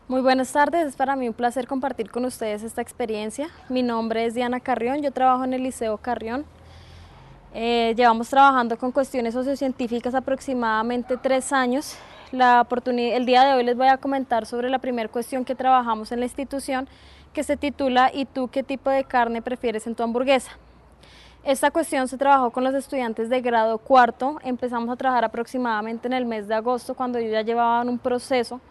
Muy buenas tardes, es para mí un placer compartir con ustedes esta experiencia. Mi nombre es Diana Carrión, yo trabajo en el Liceo Carrión. Llevamos trabajando con cuestiones sociocientíficas aproximadamente 3 años. El día de hoy les voy a comentar sobre la primera cuestión que trabajamos en la institución, que se titula ¿Y tú qué tipo de carne prefieres en tu hamburguesa? Esta cuestión se trabajó con los estudiantes de grado cuarto. Empezamos a trabajar aproximadamente en el mes de agosto, cuando ellos ya llevaban un proceso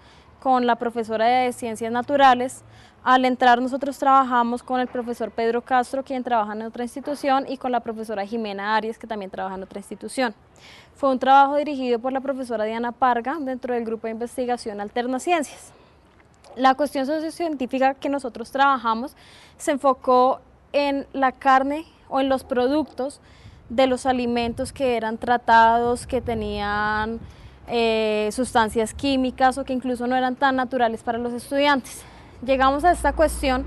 con la profesora de Ciencias Naturales. Al entrar nosotros trabajamos con el profesor Pedro Castro, quien trabaja en otra institución, y con la profesora Jimena Arias, que también trabaja en otra institución. Fue un trabajo dirigido por la profesora Diana Parga dentro del grupo de investigación Alternaciencias. La cuestión sociocientífica que nosotros trabajamos se enfocó en la carne o en los productos de los alimentos que eran tratados, que tenían sustancias químicas o que incluso no eran tan naturales para los estudiantes. Llegamos a esta cuestión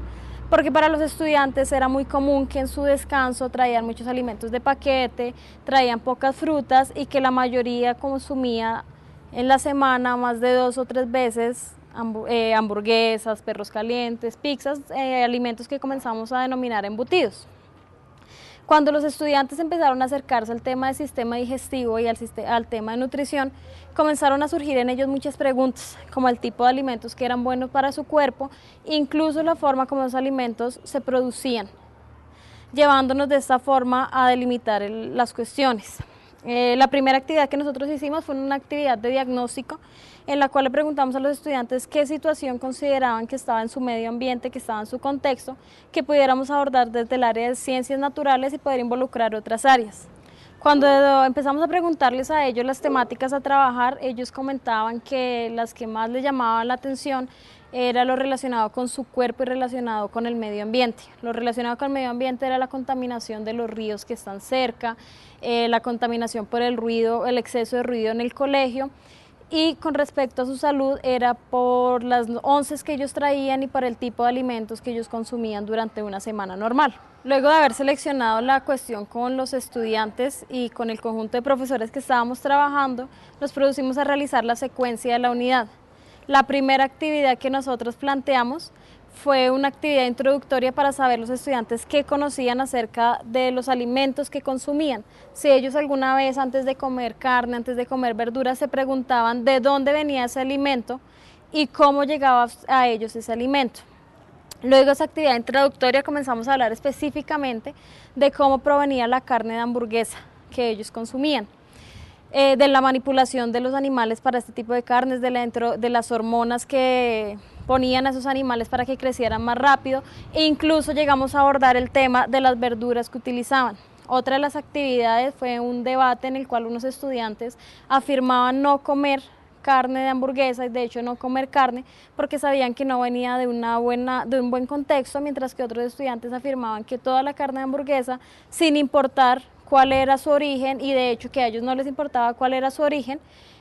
porque para los estudiantes era muy común que en su descanso traían muchos alimentos de paquete, traían pocas frutas y que la mayoría consumía en la semana más de 2 o 3 veces hamburguesas, perros calientes, pizzas, alimentos que comenzamos a denominar embutidos. Cuando los estudiantes empezaron a acercarse al tema del sistema digestivo y al tema de nutrición, comenzaron a surgir en ellos muchas preguntas, como el tipo de alimentos que eran buenos para su cuerpo, incluso la forma como los alimentos se producían, llevándonos de esta forma a delimitar las cuestiones. La primera actividad que nosotros hicimos fue una actividad de diagnóstico, en la cual le preguntamos a los estudiantes qué situación consideraban que estaba en su medio ambiente, que estaba en su contexto, que pudiéramos abordar desde el área de ciencias naturales y poder involucrar otras áreas. Cuando empezamos a preguntarles a ellos las temáticas a trabajar, ellos comentaban que las que más les llamaban la atención era lo relacionado con su cuerpo y relacionado con el medio ambiente. Lo relacionado con el medio ambiente era la contaminación de los ríos que están cerca, la contaminación por el ruido, el exceso de ruido en el colegio, y con respecto a su salud era por las onces que ellos traían y por el tipo de alimentos que ellos consumían durante una semana normal. Luego de haber seleccionado la cuestión con los estudiantes y con el conjunto de profesores que estábamos trabajando, nos producimos a realizar la secuencia de la unidad. La primera actividad que nosotros planteamos fue una actividad introductoria para saber los estudiantes qué conocían acerca de los alimentos que consumían. Si ellos alguna vez antes de comer carne, antes de comer verduras, se preguntaban de dónde venía ese alimento y cómo llegaba a ellos ese alimento. Luego de esa actividad introductoria comenzamos a hablar específicamente de cómo provenía la carne de hamburguesa que ellos consumían. De la manipulación de los animales para este tipo de carnes, de las hormonas que ponían a esos animales para que crecieran más rápido, e incluso llegamos a abordar el tema de las verduras que utilizaban. Otra de las actividades fue un debate en el cual unos estudiantes afirmaban no comer carne de hamburguesa y de hecho no comer carne porque sabían que no venía de un buen contexto, mientras que otros estudiantes afirmaban que toda la carne de hamburguesa, sin importar cuál era su origen, y de hecho que a ellos no les importaba cuál era su origen,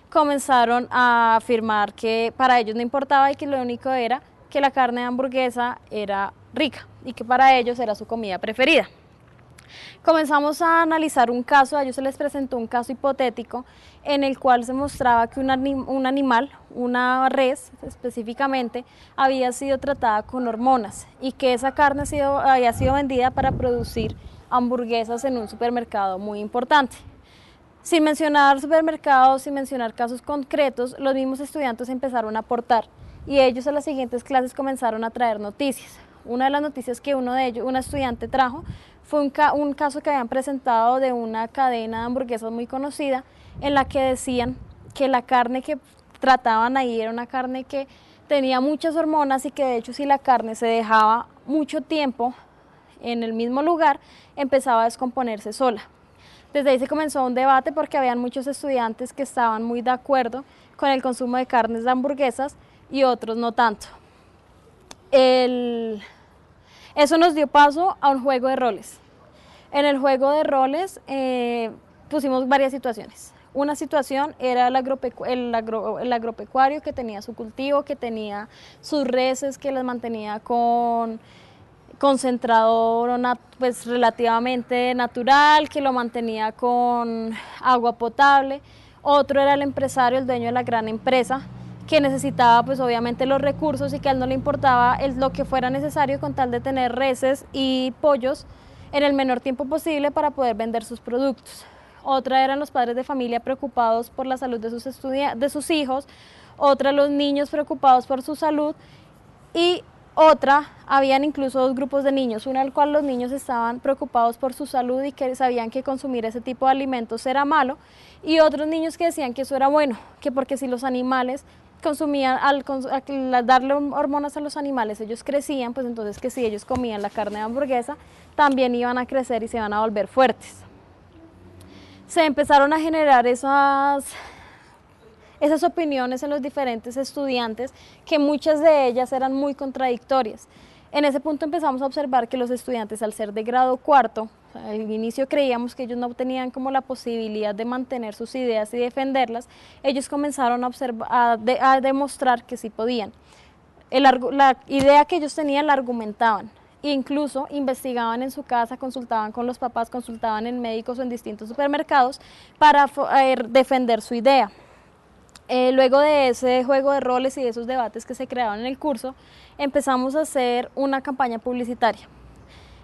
comenzaron a afirmar que para ellos no importaba y que lo único era que la carne de hamburguesa era rica y que para ellos era su comida preferida. Comenzamos a analizar un caso, a ellos se les presentó un caso hipotético en el cual se mostraba que un animal, una res específicamente, había sido tratada con hormonas y que esa carne había sido vendida para producir hamburguesas en un supermercado muy importante. Sin mencionar supermercados, sin mencionar casos concretos, los mismos estudiantes empezaron a aportar y ellos a las siguientes clases comenzaron a traer noticias. Una de las noticias que un estudiante trajo fue un caso que habían presentado de una cadena de hamburguesas muy conocida, en la que decían que la carne que trataban ahí era una carne que tenía muchas hormonas y que de hecho si la carne se dejaba mucho tiempo en el mismo lugar, empezaba a descomponerse sola. Desde ahí se comenzó un debate porque habían muchos estudiantes que estaban muy de acuerdo con el consumo de carnes de hamburguesas y otros no tanto. Eso nos dio paso a un juego de roles. En el juego de roles pusimos varias situaciones. Una situación era el agropecuario que tenía su cultivo, que tenía sus reses, que las mantenía con concentrador pues relativamente natural, que lo mantenía con agua potable. Otro era el empresario, el dueño de la gran empresa, que necesitaba pues obviamente los recursos y que a él no le importaba lo que fuera necesario con tal de tener reses y pollos en el menor tiempo posible para poder vender sus productos. Otra eran los padres de familia preocupados por la salud de sus hijos, otra los niños preocupados por su salud y otra, habían incluso dos grupos de niños, uno al cual los niños estaban preocupados por su salud y que sabían que consumir ese tipo de alimentos era malo, y otros niños que decían que eso era bueno, que porque si los animales consumían, al darle hormonas a los animales, ellos crecían, pues entonces que si ellos comían la carne de hamburguesa, también iban a crecer y se iban a volver fuertes. Se empezaron a generar esas opiniones en los diferentes estudiantes, que muchas de ellas eran muy contradictorias. En ese punto empezamos a observar que los estudiantes, al ser de grado cuarto, al inicio creíamos que ellos no tenían como la posibilidad de mantener sus ideas y defenderlas, ellos comenzaron a demostrar que sí podían. La idea que ellos tenían la argumentaban, e incluso investigaban en su casa, consultaban con los papás, consultaban en médicos o en distintos supermercados para defender su idea. Luego de ese juego de roles y de esos debates que se creaban en el curso, empezamos a hacer una campaña publicitaria.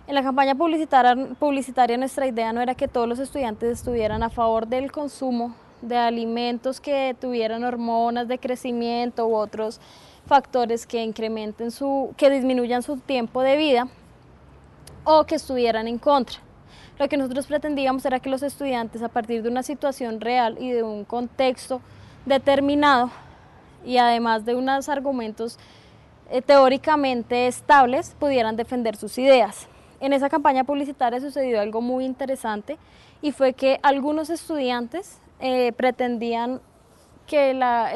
En la campaña publicitaria nuestra idea no era que todos los estudiantes estuvieran a favor del consumo de alimentos que tuvieran hormonas de crecimiento u otros factores que que disminuyan su tiempo de vida, o que estuvieran en contra. Lo que nosotros pretendíamos era que los estudiantes, a partir de una situación real y de un contexto determinado, y además de unos argumentos teóricamente estables, pudieran defender sus ideas. En esa campaña publicitaria sucedió algo muy interesante, y fue que algunos estudiantes pretendían que la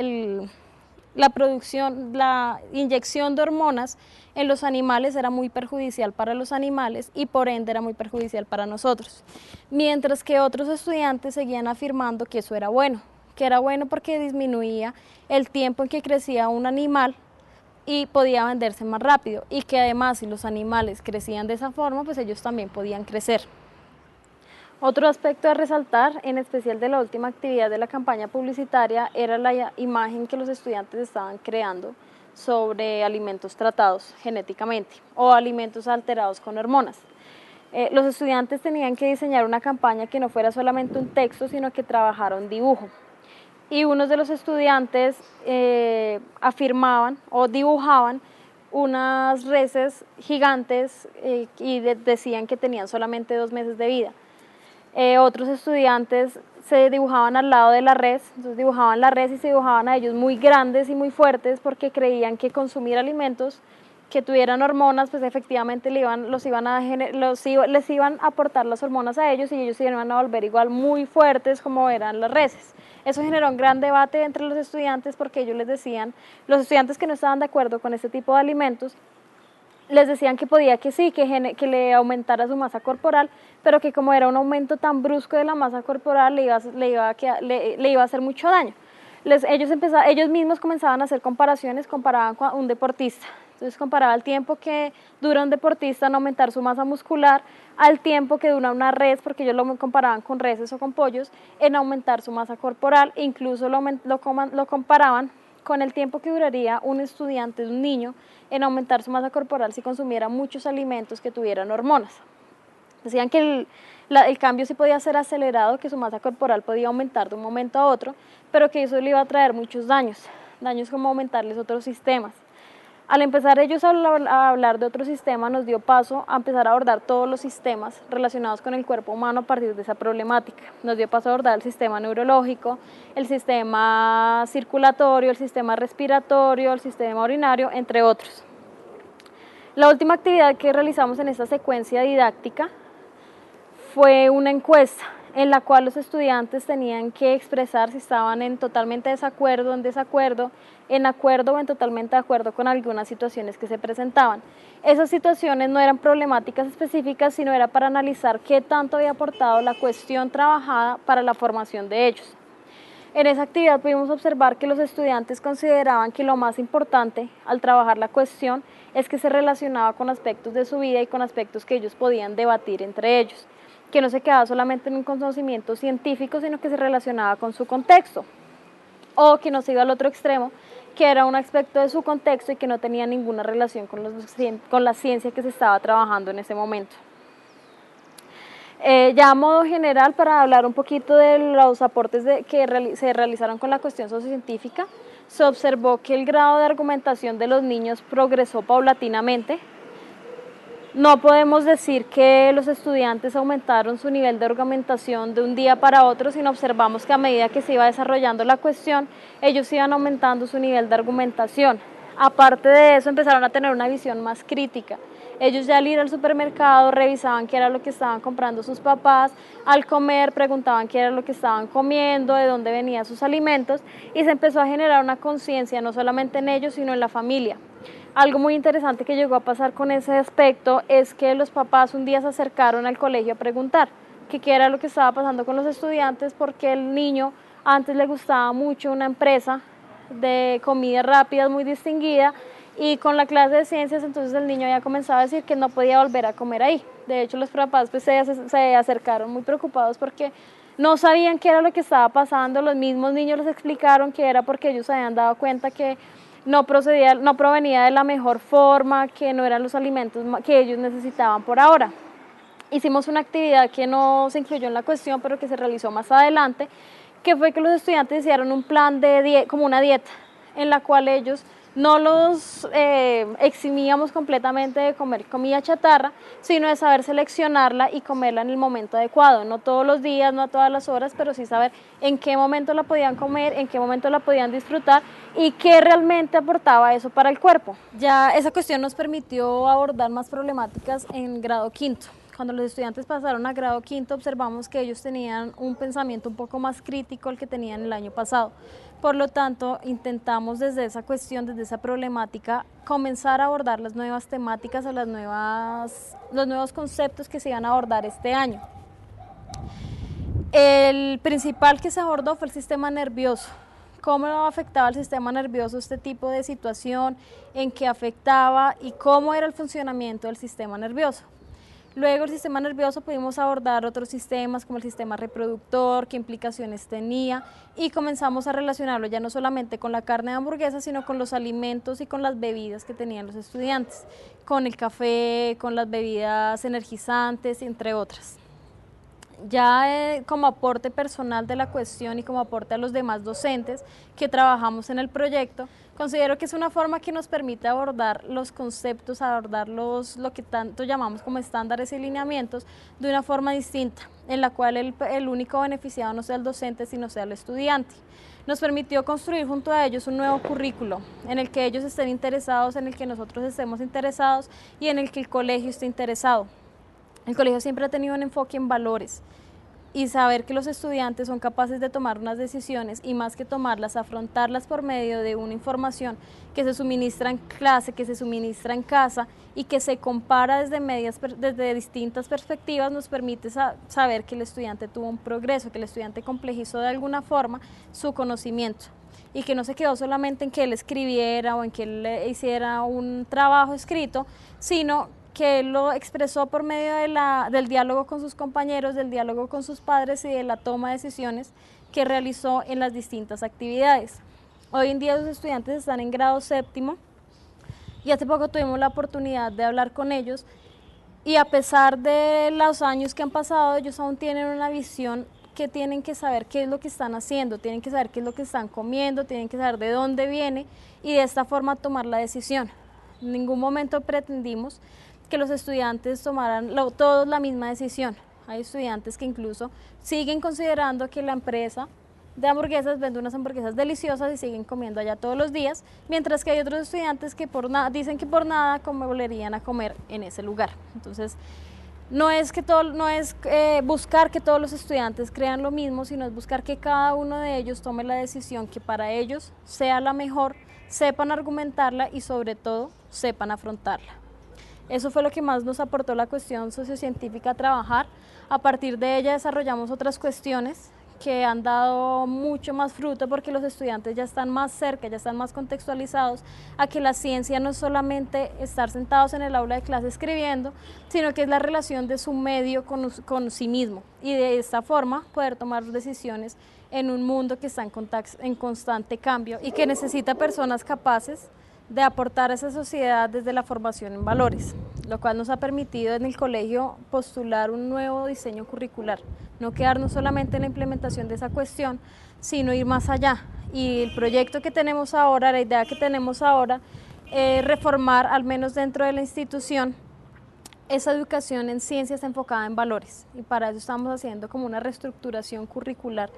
inyección de hormonas en los animales era muy perjudicial para los animales y por ende era muy perjudicial para nosotros, mientras que otros estudiantes seguían afirmando que eso era bueno, porque disminuía el tiempo en que crecía un animal y podía venderse más rápido, y que además si los animales crecían de esa forma, pues ellos también podían crecer. Otro aspecto a resaltar, en especial de la última actividad de la campaña publicitaria, era la imagen que los estudiantes estaban creando sobre alimentos tratados genéticamente o alimentos alterados con hormonas. Los estudiantes tenían que diseñar una campaña que no fuera solamente un texto, sino que trabajara un dibujo. Y unos de los estudiantes afirmaban o dibujaban unas reses gigantes y decían que tenían solamente 2 meses de vida. Otros estudiantes se dibujaban al lado de la res, entonces dibujaban la res y se dibujaban a ellos muy grandes y muy fuertes, porque creían que consumir alimentos que tuvieran hormonas, pues efectivamente les iban a aportar las hormonas a ellos, y ellos se iban a volver igual muy fuertes como eran las reses. Eso generó un gran debate entre los estudiantes, porque ellos les decían, los estudiantes que no estaban de acuerdo con este tipo de alimentos, les decían que podía que sí, que le aumentara su masa corporal, pero que como era un aumento tan brusco de la masa corporal, le iba a hacer mucho daño. Ellos mismos comenzaban a hacer comparaciones, comparaban con un deportista. Entonces comparaba el tiempo que dura un deportista en aumentar su masa muscular al tiempo que dura una res, porque ellos lo comparaban con reses o con pollos, en aumentar su masa corporal, e incluso lo comparaban con el tiempo que duraría un estudiante, un niño, en aumentar su masa corporal si consumiera muchos alimentos que tuvieran hormonas. Decían que el cambio sí podía ser acelerado, que su masa corporal podía aumentar de un momento a otro, pero que eso le iba a traer muchos daños como aumentarles otros sistemas. Al empezar ellos a hablar de otro sistema, nos dio paso a empezar a abordar todos los sistemas relacionados con el cuerpo humano a partir de esa problemática. Nos dio paso a abordar el sistema neurológico, el sistema circulatorio, el sistema respiratorio, el sistema urinario, entre otros. La última actividad que realizamos en esta secuencia didáctica fue una encuesta en la cual los estudiantes tenían que expresar si estaban en totalmente desacuerdo, en desacuerdo, en acuerdo o en totalmente de acuerdo con algunas situaciones que se presentaban. Esas situaciones no eran problemáticas específicas, sino era para analizar qué tanto había aportado la cuestión trabajada para la formación de ellos. En esa actividad pudimos observar que los estudiantes consideraban que lo más importante al trabajar la cuestión es que se relacionaba con aspectos de su vida y con aspectos que ellos podían debatir entre ellos, que no se quedaba solamente en un conocimiento científico, sino que se relacionaba con su contexto. o que no se iba al otro extremo, que era un aspecto de su contexto y que no tenía ninguna relación con la ciencia que se estaba trabajando en ese momento. Ya a modo general, para hablar un poquito de los aportes que se realizaron con la cuestión sociocientífica, se observó que el grado de argumentación de los niños progresó paulatinamente. No podemos decir que los estudiantes aumentaron su nivel de argumentación de un día para otro, sino observamos que a medida que se iba desarrollando la cuestión, ellos iban aumentando su nivel de argumentación. Aparte de eso, empezaron a tener una visión más crítica. Ellos ya al ir al supermercado revisaban qué era lo que estaban comprando sus papás, al comer preguntaban qué era lo que estaban comiendo, de dónde venían sus alimentos, y se empezó a generar una conciencia no solamente en ellos, sino en la familia. Algo muy interesante que llegó a pasar con ese aspecto es que los papás un día se acercaron al colegio a preguntar qué era lo que estaba pasando con los estudiantes, porque el niño antes le gustaba mucho una empresa de comida rápida muy distinguida, y con la clase de ciencias entonces el niño ya comenzaba a decir que no podía volver a comer ahí. De hecho, los papás pues, se acercaron muy preocupados porque no sabían qué era lo que estaba pasando. Los mismos niños les explicaron que era porque ellos se habían dado cuenta que no provenía de la mejor forma, que no eran los alimentos que ellos necesitaban por ahora. Hicimos una actividad que no se incluyó en la cuestión, pero que se realizó más adelante, que fue que los estudiantes hicieron un plan como una dieta, en la cual ellos no los eximíamos completamente de comer comida chatarra, sino de saber seleccionarla y comerla en el momento adecuado, no todos los días, no a todas las horas, pero sí saber en qué momento la podían comer, en qué momento la podían disfrutar y qué realmente aportaba eso para el cuerpo. Ya esa cuestión nos permitió abordar más problemáticas en grado quinto. Cuando los estudiantes pasaron a grado quinto, observamos que ellos tenían un pensamiento un poco más crítico al que tenían el año pasado. Por lo tanto, intentamos desde esa cuestión, desde esa problemática, comenzar a abordar las nuevas temáticas o los nuevos conceptos que se iban a abordar este año. El principal que se abordó fue el sistema nervioso. Cómo afectaba al sistema nervioso este tipo de situación, en qué afectaba y cómo era el funcionamiento del sistema nervioso. Luego el sistema nervioso pudimos abordar otros sistemas como el sistema reproductor, qué implicaciones tenía, y comenzamos a relacionarlo ya no solamente con la carne de hamburguesa, sino con los alimentos y con las bebidas que tenían los estudiantes, con el café, con las bebidas energizantes, entre otras. Ya como aporte personal de la cuestión y como aporte a los demás docentes que trabajamos en el proyecto, considero que es una forma que nos permite abordar los conceptos, abordar lo que tanto llamamos como estándares y lineamientos de una forma distinta, en la cual el único beneficiado no sea el docente, sino sea el estudiante. Nos permitió construir junto a ellos un nuevo currículo en el que ellos estén interesados, en el que nosotros estemos interesados y en el que el colegio esté interesado. El colegio siempre ha tenido un enfoque en valores y saber que los estudiantes son capaces de tomar unas decisiones y más que tomarlas, afrontarlas por medio de una información que se suministra en clase, que se suministra en casa y que se compara desde distintas perspectivas, nos permite saber que el estudiante tuvo un progreso, que el estudiante complejizó de alguna forma su conocimiento y que no se quedó solamente en que él escribiera o en que él hiciera un trabajo escrito, sino que él lo expresó por medio del diálogo con sus compañeros, del diálogo con sus padres y de la toma de decisiones que realizó en las distintas actividades. Hoy en día los estudiantes están en grado séptimo y hace poco tuvimos la oportunidad de hablar con ellos y a pesar de los años que han pasado, ellos aún tienen una visión que tienen que saber qué es lo que están haciendo, tienen que saber qué es lo que están comiendo, tienen que saber de dónde viene y de esta forma tomar la decisión. En ningún momento pretendimos que los estudiantes tomaran todos la misma decisión. Hay estudiantes que incluso siguen considerando que la empresa de hamburguesas vende unas hamburguesas deliciosas y siguen comiendo allá todos los días, mientras que hay otros estudiantes que dicen que por nada volverían a comer en ese lugar. Entonces, no es buscar que todos los estudiantes crean lo mismo, sino es buscar que cada uno de ellos tome la decisión que para ellos sea la mejor, sepan argumentarla y sobre todo sepan afrontarla. Eso fue lo que más nos aportó la cuestión sociocientífica a trabajar. A partir de ella desarrollamos otras cuestiones que han dado mucho más fruto porque los estudiantes ya están más cerca, ya están más contextualizados a que la ciencia no es solamente estar sentados en el aula de clase escribiendo, sino que es la relación de su medio con sí mismo y de esta forma poder tomar decisiones en un mundo que está en constante cambio y que necesita personas capaces de aportar a esa sociedad desde la formación en valores, lo cual nos ha permitido en el colegio postular un nuevo diseño curricular, no quedarnos solamente en la implementación de esa cuestión, sino ir más allá. Y el proyecto que tenemos ahora, la idea que tenemos ahora, es reformar, al menos dentro de la institución, esa educación en ciencias enfocada en valores. Y para eso estamos haciendo como una reestructuración curricular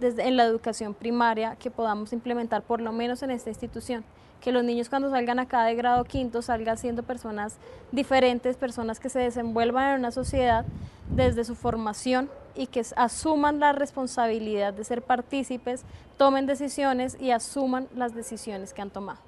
en la educación primaria que podamos implementar por lo menos en esta institución. Que los niños cuando salgan acá de grado quinto salgan siendo personas diferentes, personas que se desenvuelvan en una sociedad desde su formación y que asuman la responsabilidad de ser partícipes, tomen decisiones y asuman las decisiones que han tomado.